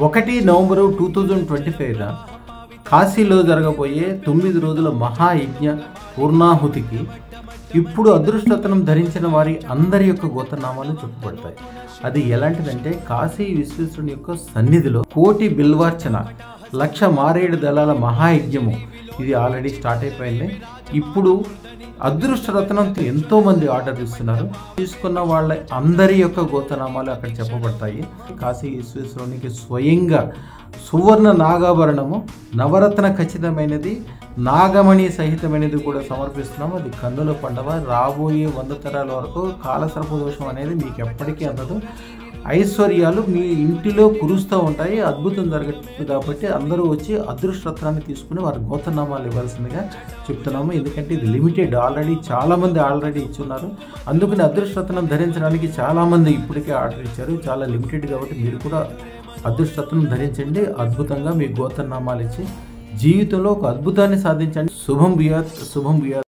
1 November 2025 కాశీలో జరగబోయే 9 రోజుల మహాయజ్ఞ పూర్ణాహుతికి ఇప్పుడు అదృష్టరత్నం ధరించిన వారి అందరి యొక్క గోత్రనామాలు చెప్పబడతాయి. అది ఎలాంటిదంటే, కాశీ విశ్వేశ్వరుని యొక్క సన్నిధిలో 1,000,000 బిల్వార్చన, 1,00,000 మారేడు దళాల మహాయజ్ఞము ఇది ఆల్రెడీ స్టార్ట్ అయిపోయింది. ఇప్పుడు అదృష్టరత్నం ఎంతో మంది ఆర్డర్ ఇస్తున్నారు. తీసుకున్న వాళ్ళ అందరి యొక్క గోత్రనామాలు అక్కడ చెప్పబడతాయి. కాశీ విశ్వేశ్వరునికి స్వయంగా సువర్ణ నాగాభరణము, నవరత్న ఖచ్చితమైనది, నాగమణి సహితమైనది కూడా సమర్పిస్తున్నాము. అది కన్నుల పండుగ. రాబోయే 100 తరాల వరకు కాలసర్ప దోషం అనేది మీకు ఎప్పటికీ అందదు. ఐశ్వర్యాలు మీ ఇంటిలో కురుస్తూ ఉంటాయి. అద్భుతం జరుగుతుంది. కాబట్టి అందరూ వచ్చి అదృష్టరత్నాన్ని తీసుకుని వారి గోత్రనామాలు ఇవ్వాల్సిందిగా చెప్తున్నాము. ఎందుకంటే ఇది లిమిటెడ్. చాలామంది ఆల్రెడీ ఇచ్చున్నారు. అందుకని అదృష్టరత్నం ధరించడానికి చాలామంది ఇప్పటికే ఆర్డర్ ఇచ్చారు. చాలా లిమిటెడ్ కాబట్టి మీరు కూడా అదృష్టరత్నం ధరించండి. అద్భుతంగా మీ గోత్రనామాలు ఇచ్చి జీవితంలో ఒక అద్భుతాన్ని సాధించండి. శుభం భూయాత్, శుభం భూయాత్.